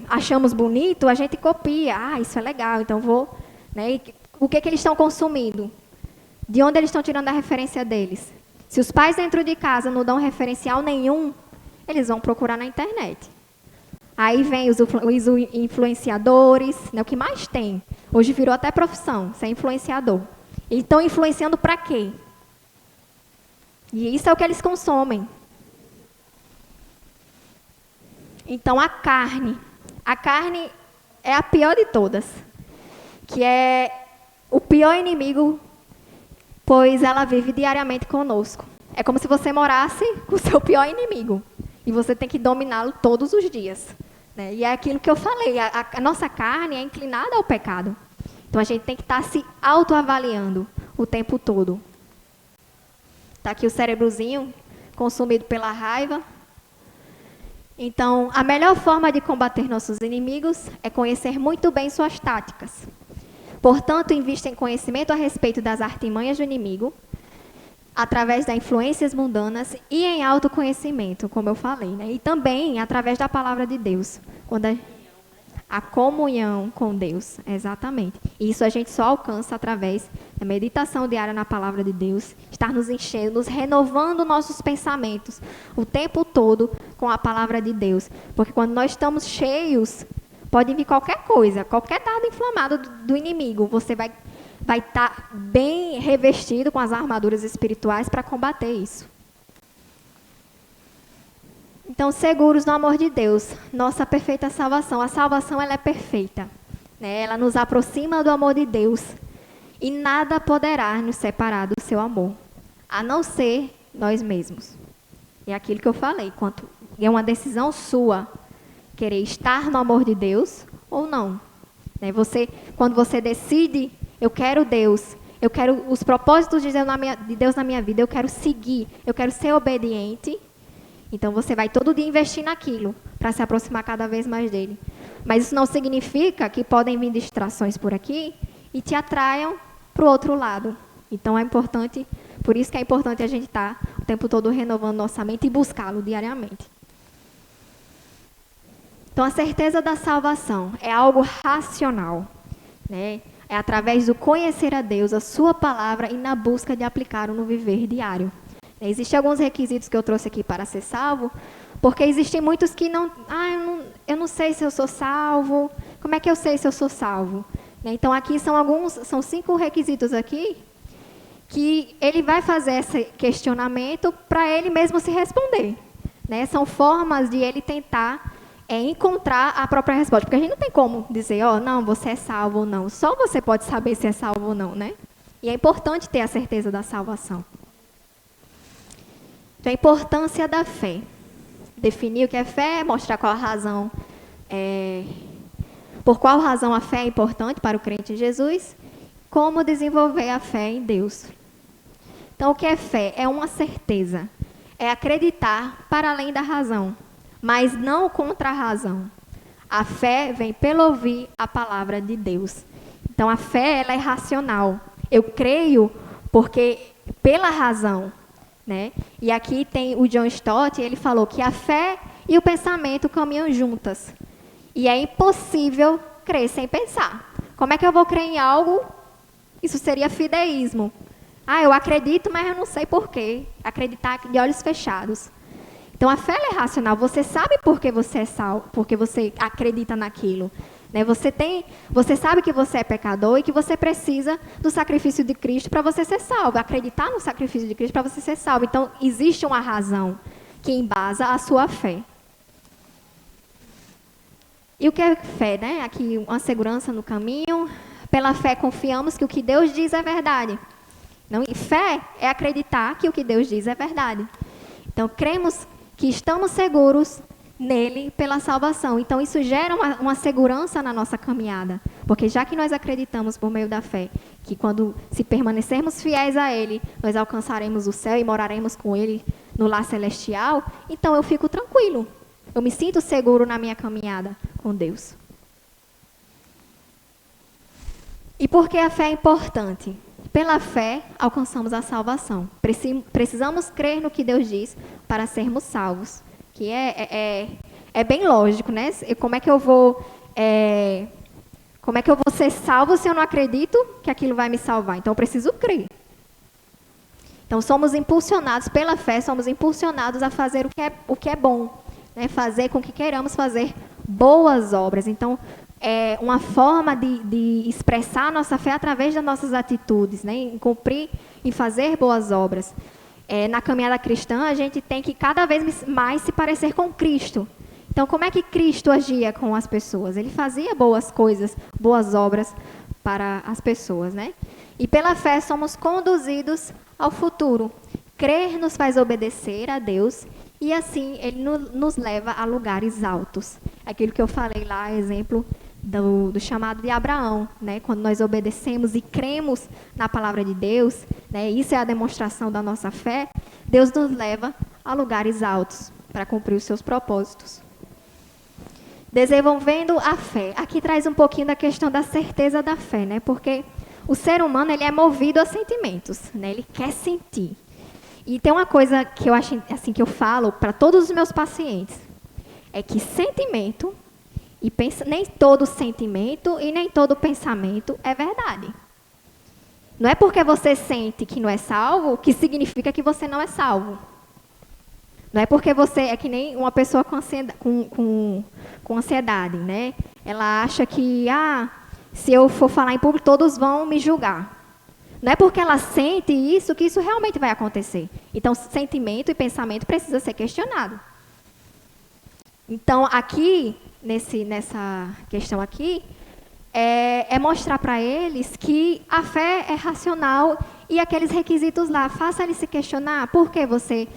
achamos bonito, a gente copia. Ah, isso é legal, então vou... Né? E o que eles estão consumindo? De onde eles estão tirando a referência deles? Se os pais dentro de casa não dão referencial nenhum, eles vão procurar na internet. Aí vem os influenciadores, né, o que mais tem. Hoje virou até profissão, ser influenciador. E estão influenciando para quê? E isso é o que eles consomem. Então, a carne é a pior de todas, que é o pior inimigo, pois ela vive diariamente conosco. É como se você morasse com o seu pior inimigo, e você tem que dominá-lo todos os dias. Né? E é aquilo que eu falei, a nossa carne é inclinada ao pecado. Então, a gente tem que estar se autoavaliando o tempo todo. Está aqui o cérebrozinho, consumido pela raiva. Então, a melhor forma de combater nossos inimigos é conhecer muito bem suas táticas. Portanto, invista em conhecimento a respeito das artimanhas do inimigo, através das influências mundanas e em autoconhecimento, como eu falei, né? E também através da palavra de Deus, a comunhão com Deus, exatamente. Isso a gente só alcança através da meditação diária na palavra de Deus, estar nos enchendo, nos renovando nossos pensamentos o tempo todo com a palavra de Deus. Porque quando nós estamos cheios, pode vir qualquer coisa, qualquer dardo inflamado do inimigo, você vai estar bem revestido com as armaduras espirituais para combater isso. Então, seguros no amor de Deus, nossa perfeita salvação. A salvação, ela é perfeita. Né? Ela nos aproxima do amor de Deus. E nada poderá nos separar do seu amor, a não ser nós mesmos. É aquilo que eu falei, é uma decisão sua querer estar no amor de Deus ou não. Né? Quando você decide, eu quero Deus, eu quero os propósitos de Deus na minha vida, eu quero seguir, eu quero ser obediente. Então, você vai todo dia investir naquilo, para se aproximar cada vez mais dele. Mas isso não significa que podem vir distrações por aqui e te atraiam para o outro lado. Então, por isso que é importante a gente estar o tempo todo renovando nossa mente e buscá-lo diariamente. Então, a certeza da salvação é algo racional, né? É através do conhecer a Deus, a sua palavra, e na busca de aplicá-lo no viver diário. Existem alguns requisitos que eu trouxe aqui para ser salvo, porque existem muitos que eu não sei se eu sou salvo. Como é que eu sei se eu sou salvo? Então, aqui são 5 requisitos aqui, que ele vai fazer esse questionamento para ele mesmo se responder. Né? São formas de ele tentar encontrar a própria resposta. Porque a gente não tem como dizer, não, você é salvo ou não. Só você pode saber se é salvo ou não, né? E é importante ter a certeza da salvação. Então, a importância da fé. definir o que é fé, mostrar por qual razão a fé é importante para o crente em Jesus, como desenvolver a fé em Deus. Então, o que é fé? É uma certeza. É acreditar para além da razão, mas não contra a razão. A fé vem pelo ouvir a palavra de Deus. Então, a fé ela é racional. Eu creio porque pela razão, né? E aqui tem o John Stott, ele falou que a fé e o pensamento caminham juntas. E é impossível crer sem pensar. Como é que eu vou crer em algo? Isso seria fideísmo. Eu acredito, mas eu não sei porquê. Acreditar de olhos fechados. Então, a fé é racional. Você sabe por que você é salvo, porque você acredita naquilo. Né? Você sabe que você é pecador e que você precisa do sacrifício de Cristo para você ser salvo. Acreditar no sacrifício de Cristo para você ser salvo. Então, existe uma razão que embasa a sua fé. E o que é fé? Né? Aqui, uma segurança no caminho. Pela fé, confiamos que o que Deus diz é verdade. Não, e fé é acreditar que o que Deus diz é verdade. Então, cremos que estamos seguros nele pela salvação. Então, isso gera uma segurança na nossa caminhada. Porque já que nós acreditamos por meio da fé, que se permanecermos fiéis a ele, nós alcançaremos o céu e moraremos com ele no lar celestial, então eu fico tranquilo. Eu me sinto seguro na minha caminhada com Deus. E por que a fé é importante? Pela fé, alcançamos a salvação. Precisamos crer no que Deus diz para sermos salvos. Que é bem lógico, né? Como é que eu vou ser salvo se eu não acredito que aquilo vai me salvar? Então, eu preciso crer. Então, somos impulsionados pela fé, somos impulsionados a fazer o que é bom. Né? Fazer com que queiramos fazer boas obras. Então, é uma forma de expressar a nossa fé através das nossas atitudes, né? Em cumprir, em fazer boas obras. Na caminhada cristã, a gente tem que cada vez mais se parecer com Cristo. Então, como é que Cristo agia com as pessoas? Ele fazia boas coisas, boas obras para as pessoas, né? E pela fé somos conduzidos ao futuro. Crer nos faz obedecer a Deus e assim Ele nos leva a lugares altos. Aquilo que eu falei lá, exemplo do chamado de Abraão, né? Quando nós obedecemos e cremos na palavra de Deus, né? Isso é a demonstração da nossa fé. Deus nos leva a lugares altos para cumprir os seus propósitos. Desenvolvendo a fé. Aqui traz um pouquinho da questão da certeza da fé, né? Porque o ser humano ele é movido a sentimentos, né? Ele quer sentir. E tem uma coisa que eu acho assim que eu falo para todos os meus pacientes, é que sentimento nem todo sentimento e nem todo pensamento é verdade. Não é porque você sente que não é salvo que significa que você não é salvo. Não é porque você é que nem uma pessoa com ansiedade, né? Ela acha que se eu for falar em público todos vão me julgar. Não é porque ela sente isso que isso realmente vai acontecer. Então, sentimento e pensamento precisa ser questionado. Então, aqui nessa questão aqui, é mostrar para eles que a fé é racional e aqueles requisitos lá, faça eles se questionar por que você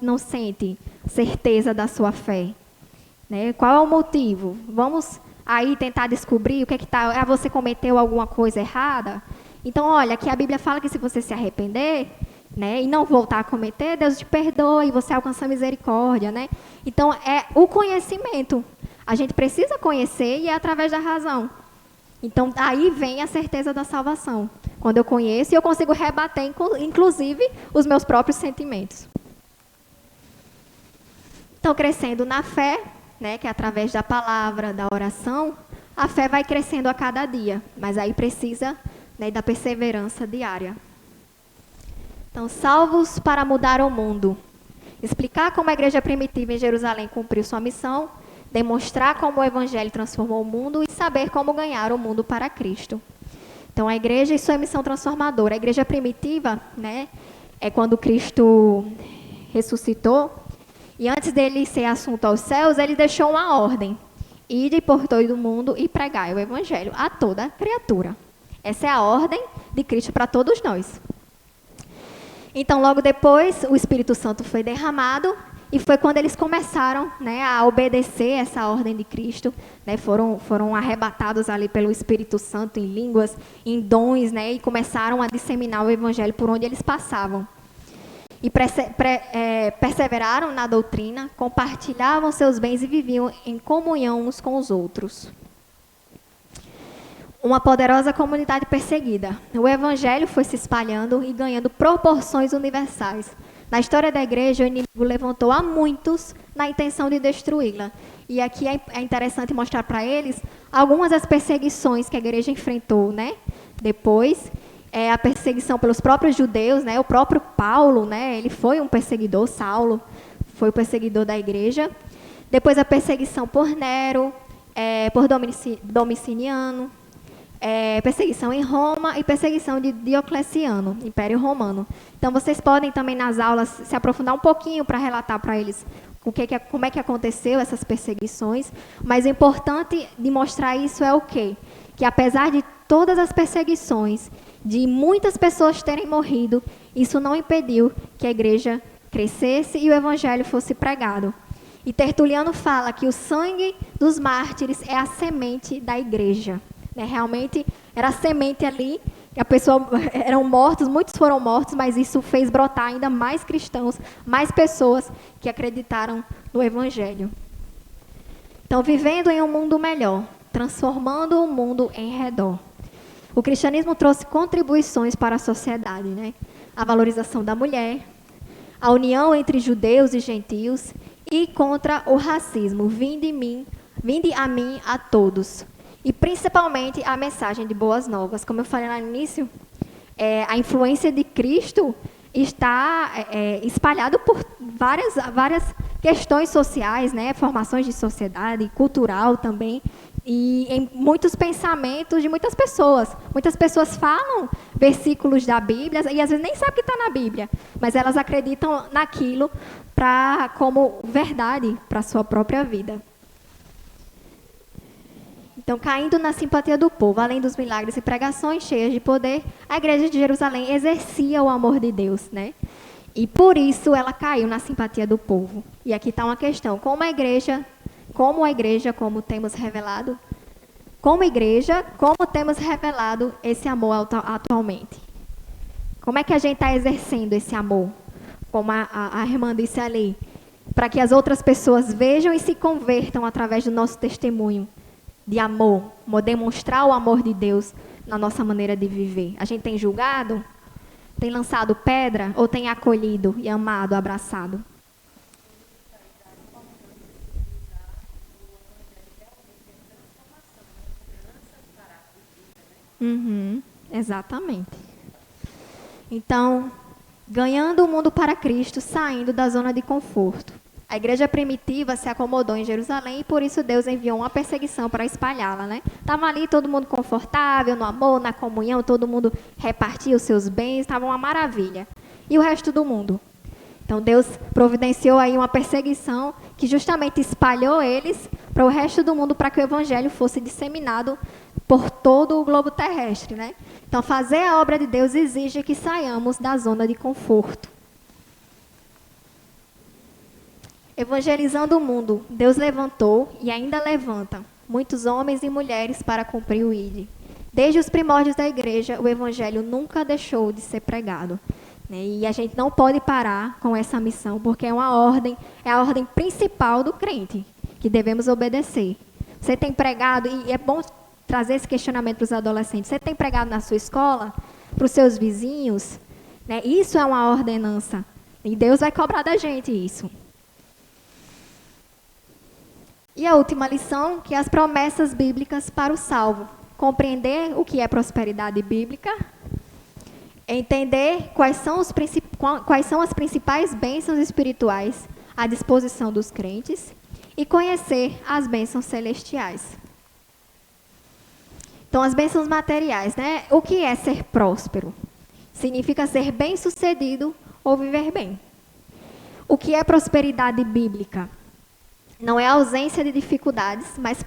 não sente certeza da sua fé. Né? Qual é o motivo? Vamos aí tentar descobrir o que está. Você cometeu alguma coisa errada? Então, olha, aqui a Bíblia fala que se você se arrepender, né, e não voltar a cometer, Deus te perdoa e você alcança a misericórdia, né? Então, é o conhecimento. A gente precisa conhecer e é através da razão. Então, aí vem a certeza da salvação. Quando eu conheço e eu consigo rebater, inclusive, os meus próprios sentimentos. Então, crescendo na fé, né, que é através da palavra, da oração, a fé vai crescendo a cada dia. Mas aí precisa, né, da perseverança diária. Então, salvos para mudar o mundo. Explicar como a igreja primitiva em Jerusalém cumpriu sua missão, demonstrar como o evangelho transformou o mundo e saber como ganhar o mundo para Cristo. Então, a igreja e sua missão transformadora. A igreja primitiva, né, é quando Cristo ressuscitou, e antes dele ser assunto aos céus, ele deixou uma ordem. Ide por todo o mundo e pregai o evangelho a toda criatura. Essa é a ordem de Cristo para todos nós. Então, logo depois, o Espírito Santo foi derramado E foi quando eles começaram, né, a obedecer essa ordem de Cristo, né, foram arrebatados ali pelo Espírito Santo em línguas, em dons, né, e começaram a disseminar o evangelho por onde eles passavam. E perseveraram na doutrina, compartilhavam seus bens e viviam em comunhão uns com os outros. Uma poderosa comunidade perseguida. O evangelho foi se espalhando e ganhando proporções universais. Na história da igreja, o inimigo levantou a muitos na intenção de destruí-la. E aqui é interessante mostrar para eles algumas das perseguições que a igreja enfrentou, né? Depois, a perseguição pelos próprios judeus, né? O próprio Paulo, né? Ele foi um perseguidor, Saulo foi o perseguidor da igreja. Depois a perseguição por Nero, por Domiciano, perseguição em Roma e perseguição de Diocleciano, Império Romano. Então, vocês podem também nas aulas se aprofundar um pouquinho para relatar para eles como é que aconteceu essas perseguições, mas o importante de mostrar isso é o quê? Que apesar de todas as perseguições, de muitas pessoas terem morrido, isso não impediu que a igreja crescesse e o evangelho fosse pregado. E Tertuliano fala que o sangue dos mártires é a semente da igreja. Né? Realmente era a semente ali, que a pessoa eram mortos, muitos foram mortos, mas isso fez brotar ainda mais cristãos, mais pessoas que acreditaram no evangelho. Então, vivendo em um mundo melhor, transformando o mundo em redor. O cristianismo trouxe contribuições para a sociedade, né? A valorização da mulher, a união entre judeus e gentios e contra o racismo. Vinde a mim a todos. E principalmente a mensagem de boas novas. Como eu falei lá no início, a influência de Cristo está espalhada por várias questões sociais, né? Formações de sociedade, cultural também, e em muitos pensamentos de muitas pessoas. Muitas pessoas falam versículos da Bíblia e às vezes nem sabem que está na Bíblia, mas elas acreditam naquilo como verdade para a sua própria vida. Então, caindo na simpatia do povo, além dos milagres e pregações cheias de poder, a igreja de Jerusalém exercia o amor de Deus, né? E por isso ela caiu na simpatia do povo. E aqui está uma questão: como temos revelado esse amor atualmente? Como é que a gente está exercendo esse amor? Como a irmã disse ali, para que as outras pessoas vejam e se convertam através do nosso testemunho de amor, demonstrar o amor de Deus na nossa maneira de viver. A gente tem julgado? Tem lançado pedra? Ou tem acolhido e amado, abraçado? Exatamente. Então, ganhando o mundo para Cristo, saindo da zona de conforto. A igreja primitiva se acomodou em Jerusalém e por isso Deus enviou uma perseguição para espalhá-la, né? Estava ali todo mundo confortável, no amor, na comunhão, todo mundo repartia os seus bens, estava uma maravilha. E o resto do mundo? Então Deus providenciou aí uma perseguição que justamente espalhou eles para o resto do mundo para que o evangelho fosse disseminado por todo o globo terrestre, né? Então fazer a obra de Deus exige que saiamos da zona de conforto. Evangelizando o mundo, Deus levantou e ainda levanta muitos homens e mulheres para cumprir o ID. Desde os primórdios da igreja, o evangelho nunca deixou de ser pregado. E a gente não pode parar com essa missão, porque é a ordem principal do crente, que devemos obedecer. Você tem pregado, e é bom trazer esse questionamento para os adolescentes, você tem pregado na sua escola, para os seus vizinhos? Isso é uma ordenança, e Deus vai cobrar da gente isso. E a última lição, que é as promessas bíblicas para o salvo. Compreender o que é prosperidade bíblica, entender quais são as principais bênçãos espirituais à disposição dos crentes e conhecer as bênçãos celestiais. Então, as bênçãos materiais, né? O que é ser próspero? Significa ser bem-sucedido ou viver bem. O que é prosperidade bíblica? Não é a ausência de dificuldades, mas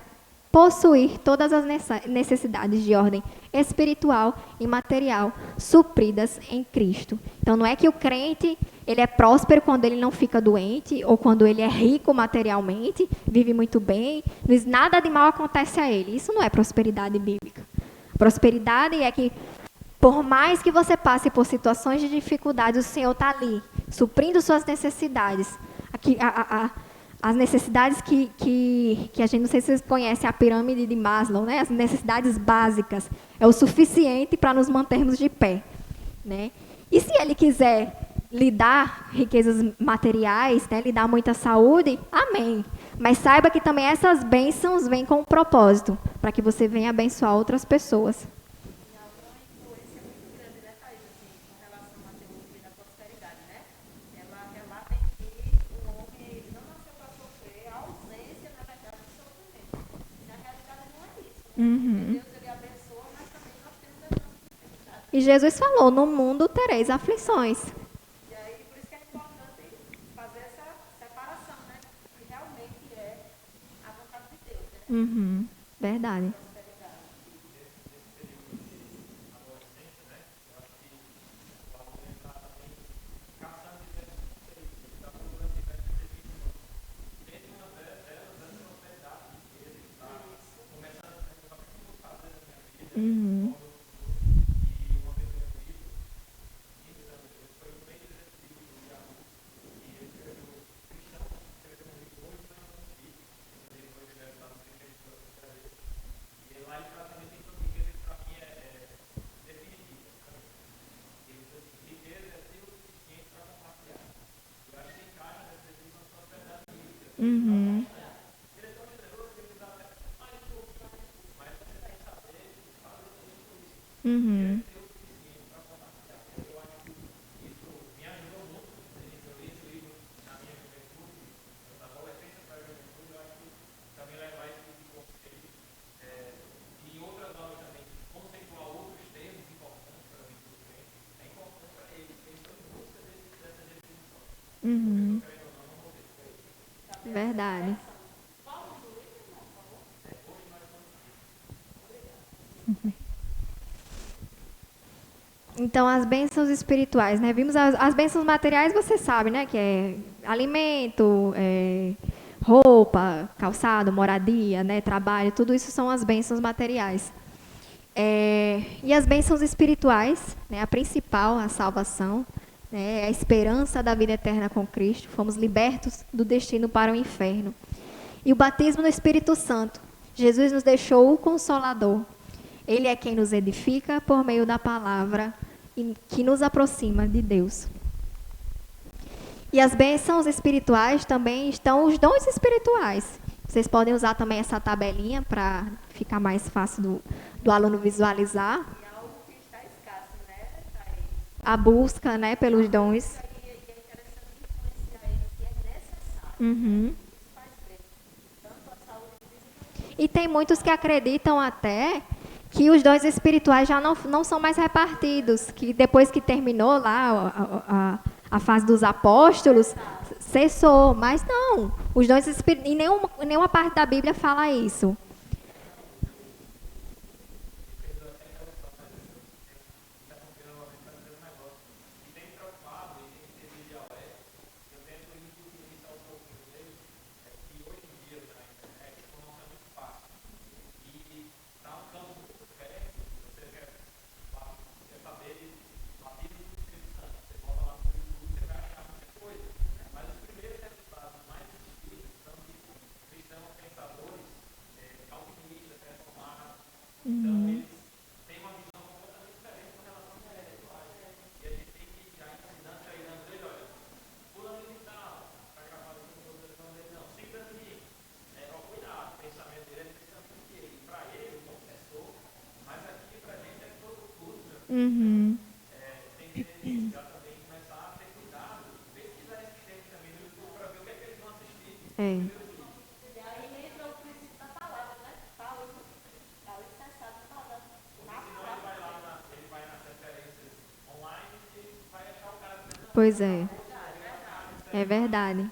possuir todas as necessidades de ordem espiritual e material supridas em Cristo. Então, não é que o crente Ele é próspero quando ele não fica doente, ou quando ele é rico materialmente, vive muito bem, nada de mal acontece a ele. Isso não é prosperidade bíblica. Prosperidade é que, por mais que você passe por situações de dificuldade, o Senhor está ali, suprindo suas necessidades. Aqui, as necessidades que a gente, não sei se vocês conhecem a pirâmide de Maslow, né? As necessidades básicas. É o suficiente para nos mantermos de pé, né? E se ele quiser lhe dar riquezas materiais, né, lhe dar muita saúde, amém. Mas saiba que também essas bênçãos vêm com um propósito, para que você venha abençoar outras pessoas. E há uma influência muito grande, né, Thaís, assim, com relação à teologia da prosperidade, né? Ela relata em que o homem ele não nasceu para sofrer, a ausência, na verdade, do sofrimento. E na realidade não é isso, né? Deus ele abençoa, mas também nós temos as nossas dificuldades. E Jesus falou, no mundo tereis aflições. E aí, por isso que é importante fazer essa separação, né? Que realmente é a vontade de Deus, né? Verdade. Prosperidade. Verdade. Então, as bênçãos espirituais, né? Vimos as bênçãos materiais, você sabe, né? Que é alimento, roupa, calçado, moradia, né? Trabalho, tudo isso são as bênçãos materiais. E as bênçãos espirituais, né? A principal, a salvação, né? É a esperança da vida eterna com Cristo. Fomos libertos do destino para o inferno. E o batismo no Espírito Santo. Jesus nos deixou o Consolador. Ele é quem nos edifica por meio da palavra e que nos aproxima de Deus. E as bênçãos espirituais também estão os dons espirituais. Vocês podem usar também essa tabelinha para ficar mais fácil do aluno visualizar. E algo que está escasso, né, Thaís? A busca, né, pelos dons. E é interessante influenciar eles que é necessário. Isso faz bem. Tanto a saúde física. E tem muitos que acreditam até que os dons espirituais já não são mais repartidos, que depois que terminou lá a fase dos apóstolos, cessou. Mas não, os dons espirituais, em nenhuma parte da Bíblia fala isso. É. E aí entra o princípio da palavra, né? Fala licenciado falando na palavra. Pois é. É verdade.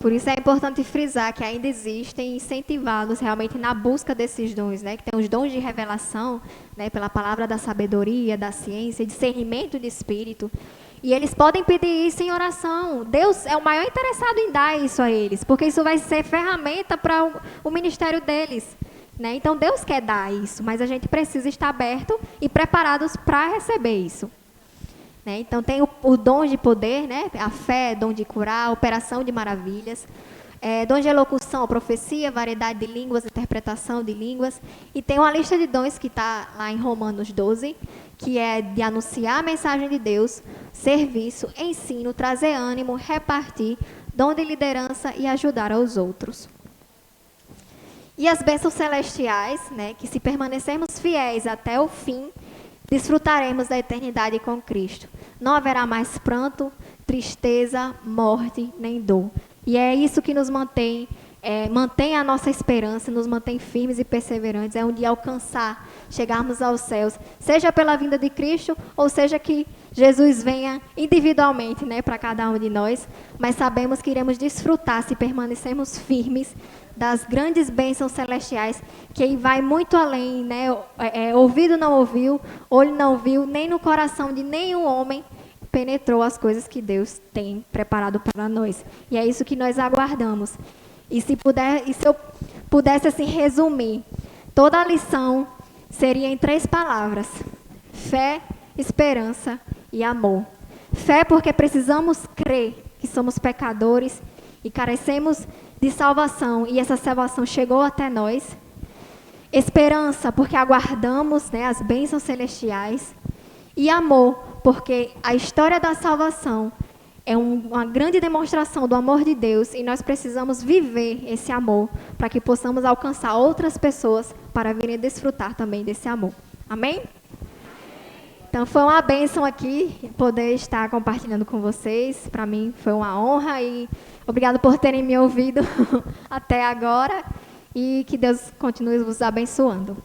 Por isso é importante frisar que ainda existem incentivados realmente na busca desses dons, né? Que tem os dons de revelação, né? Pela palavra da sabedoria, da ciência, discernimento de espírito. E eles podem pedir isso em oração. Deus é o maior interessado em dar isso a eles, porque isso vai ser ferramenta para o ministério deles, né? Então Deus quer dar isso, mas a gente precisa estar aberto e preparados para receber isso. Né? Então tem o dom de poder, né? A fé, dom de curar, operação de maravilhas, dom de elocução, profecia, variedade de línguas, interpretação de línguas. E tem uma lista de dons que está lá em Romanos 12, que é de anunciar a mensagem de Deus, serviço, ensino, trazer ânimo, repartir, dom de liderança e ajudar aos outros. E as bênçãos celestiais, né, que se permanecermos fiéis até o fim, desfrutaremos da eternidade com Cristo. Não haverá mais pranto, tristeza, morte, nem dor. E é isso que nos mantém a nossa esperança, nos mantém firmes e perseverantes. É um dia alcançar, chegarmos aos céus, seja pela vinda de Cristo, ou seja que Jesus venha individualmente, né, para cada um de nós. Mas sabemos que iremos desfrutar se permanecermos firmes das grandes bênçãos celestiais, que vai muito além, né? Ouvido não ouviu, olho não viu, nem no coração de nenhum homem penetrou as coisas que Deus tem preparado para nós. E é isso que nós aguardamos. E se eu pudesse assim resumir, toda a lição seria em 3 palavras: fé, esperança e amor. Fé porque precisamos crer que somos pecadores e carecemos de salvação, e essa salvação chegou até nós. Esperança, porque aguardamos, né, as bênçãos celestiais. E amor, porque a história da salvação é uma grande demonstração do amor de Deus, e nós precisamos viver esse amor para que possamos alcançar outras pessoas para virem desfrutar também desse amor. Amém? Então foi uma bênção aqui poder estar compartilhando com vocês. Para mim foi uma honra e obrigado por terem me ouvido até agora, e que Deus continue vos abençoando.